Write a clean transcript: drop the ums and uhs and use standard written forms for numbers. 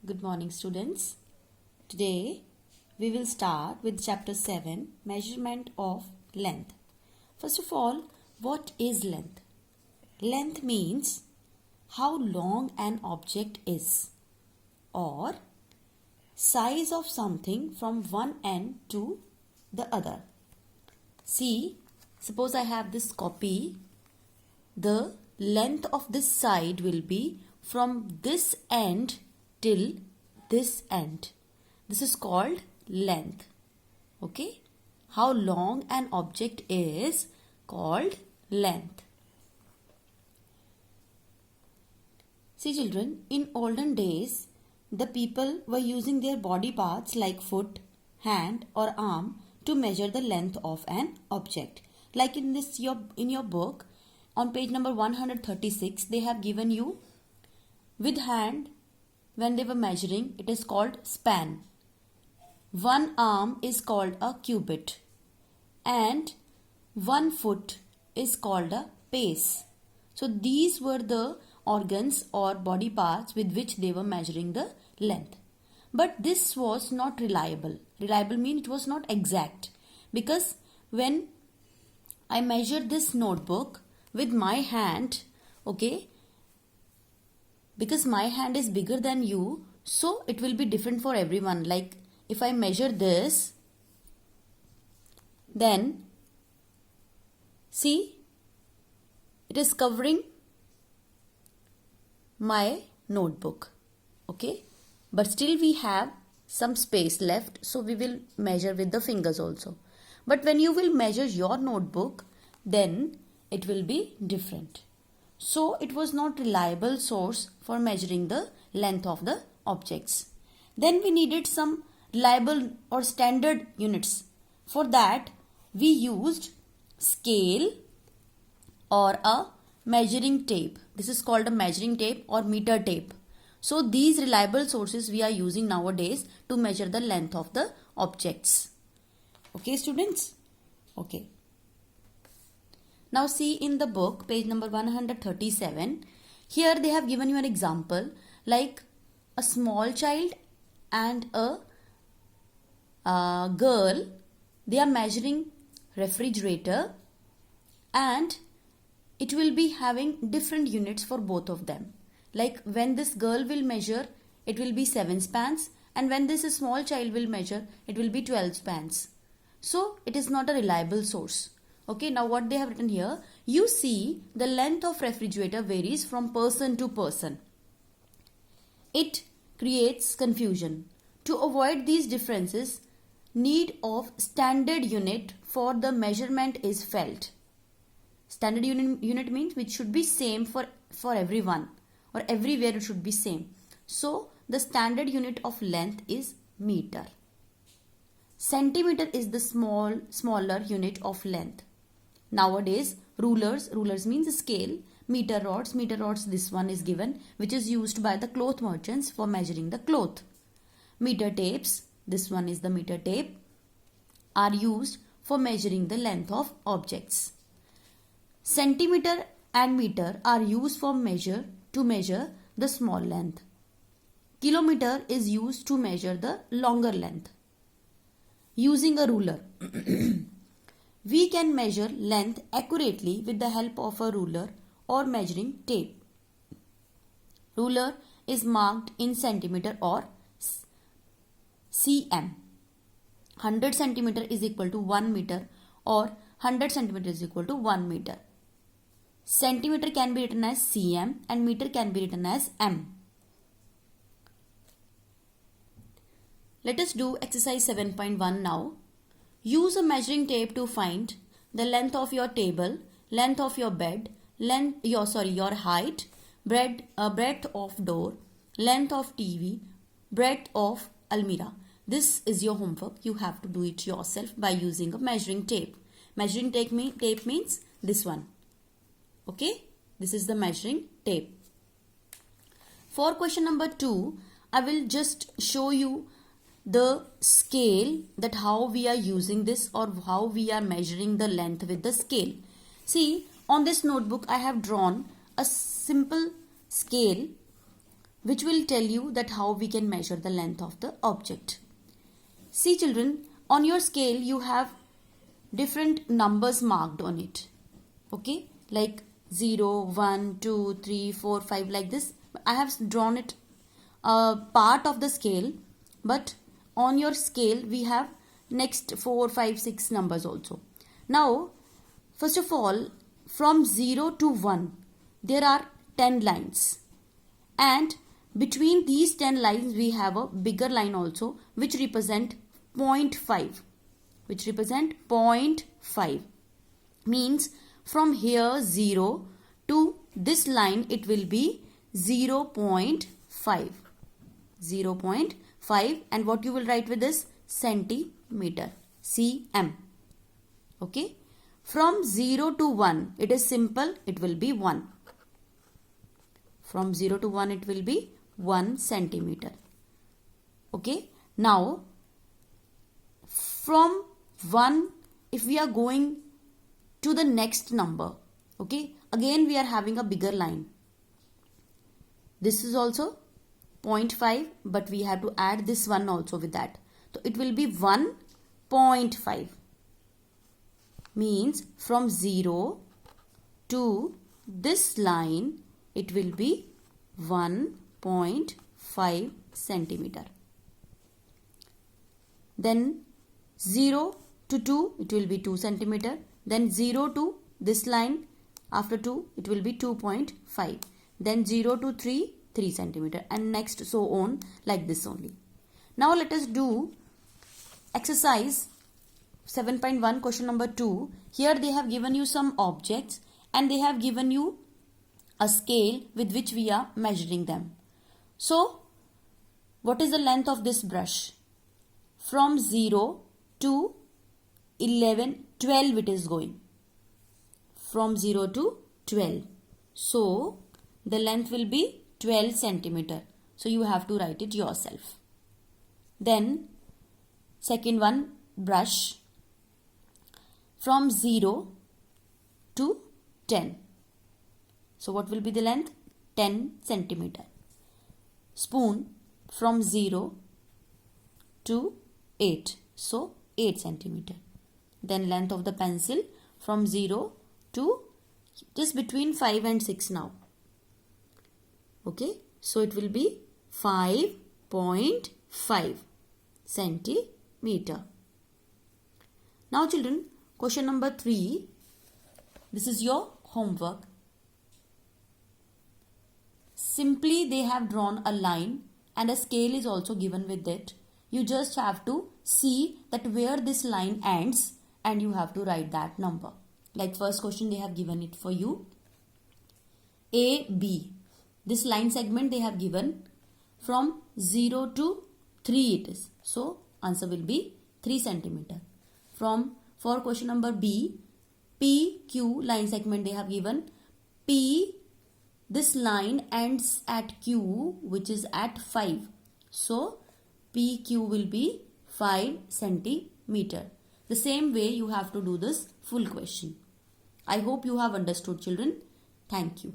Good morning, students. Today we will start with chapter 7, measurement of length. First of all, what is length? Length means how long an object is or size of something from one end to the other. See, suppose I have this copy. The length of this side will be from this end till this end. This is called length. Okay? How long an object is called length. See children, in olden days, the people were using their body parts like foot, hand or arm to measure the length of an object. Like in your book, on page number 136, they have given you with hand. When they were measuring, it is called span. One arm is called a cubit and 1 foot is called a pace. So these were the organs or body parts with which they were measuring the length. But this was not reliable. Reliable means it was not exact, because when I measured this notebook with my hand, okay, because my hand is bigger than you, so it will be different for everyone. Like if I measure this, then see, it is covering my notebook, okay, but still we have some space left, so we will measure with the fingers also. But when you will measure your notebook, then it will be different. So it was not reliable source for measuring the length of the objects. Then we needed some reliable or standard units. For that we used scale or a measuring tape. This is called a measuring tape or meter tape. So these reliable sources we are using nowadays to measure the length of the objects. Okay students? Okay. Now see in the book, page number 137, here they have given you an example like a small child and a girl. They are measuring refrigerator and it will be having different units for both of them. Like when this girl will measure, it will be 7 spans, and when this small child will measure, it will be 12 spans. So it is not a reliable source. Okay, now what they have written here, you see the length of refrigerator varies from person to person. It creates confusion. To avoid these differences, need of standard unit for the measurement is felt. Standard unit means which should be same for everyone, or everywhere it should be same. So the standard unit of length is meter. Centimeter is the smaller unit of length. Nowadays, rulers means scale, meter rods, this one is given, which is used by the cloth merchants for measuring the cloth. Meter tapes, this one is the meter tape, are used for measuring the length of objects. Centimeter and meter are used to measure the small length. Kilometer is used to measure the longer length. Using a ruler. We can measure length accurately with the help of a ruler or measuring tape. Ruler is marked in centimeter or cm. 100 centimeter is equal to 1 meter or 100 centimeter is equal to 1 meter. Centimeter can be written as cm and meter can be written as m. Let us do exercise 7.1 now. Use a measuring tape to find the length of your table, length of your bed, your height, breadth of door, length of TV, breadth of almirah. This is your homework. You have to do it yourself by using a measuring tape. Measuring tape means this one. Okay, this is the measuring tape. For question number 2, I will just show you the scale, that how we are using this or how we are measuring the length with the scale. See, on this notebook I have drawn a simple scale which will tell you that how we can measure the length of the object. See children, on your scale you have different numbers marked on it. Okay, like 0, 1, 2, 3, 4, 5 like this. I have drawn it part of the scale, but on your scale we have next 4, 5, 6 numbers also. Now, first of all, from 0 to 1, there are 10 lines. And between these 10 lines, we have a bigger line also, which represent 0.5. Which represent 0.5. Means from here 0 to this line, it will be 0.5. 0.5. And what you will write with this? Centimeter. cm. Okay. From 0 to 1, it is simple. It will be 1. From 0 to 1, it will be 1 centimeter. Okay. Now, from 1, if we are going to the next number, okay, again we are having a bigger line. This is also 0.5, but we have to add this one also with that. So it will be 1.5. Means from 0 to this line, it will be 1.5 centimeter. Then 0 to 2, it will be 2 centimeter. Then 0 to this line, after 2, it will be 2.5. Then 0 to 3, 3 centimeter. And next so on, like this only. Now let us do exercise 7.1 question number 2. Here they have given you some objects and they have given you a scale with which we are measuring them. So, what is the length of this brush? From 0 to 11, 12 it is going. From 0 to 12. So, the length will be 12 centimeter. So, you have to write it yourself. Then, second one, brush. From 0 to 10. So what will be the length? 10 centimeter. Spoon from 0 to 8. So 8 centimeter. Then length of the pencil from 0 to just between 5 and 6 now. Okay. So it will be 5.5 centimeter. Now children, question number 3. This is your homework. Simply they have drawn a line and a scale is also given with it. You just have to see that where this line ends and you have to write that number. Like first question they have given it for you. A, B. This line segment they have given from 0 to 3 it is. So answer will be 3 centimeter. For question number B, PQ line segment they have given. P, this line ends at Q, which is at 5. So PQ will be 5 centimeter. The same way you have to do this full question. I hope you have understood children. Thank you.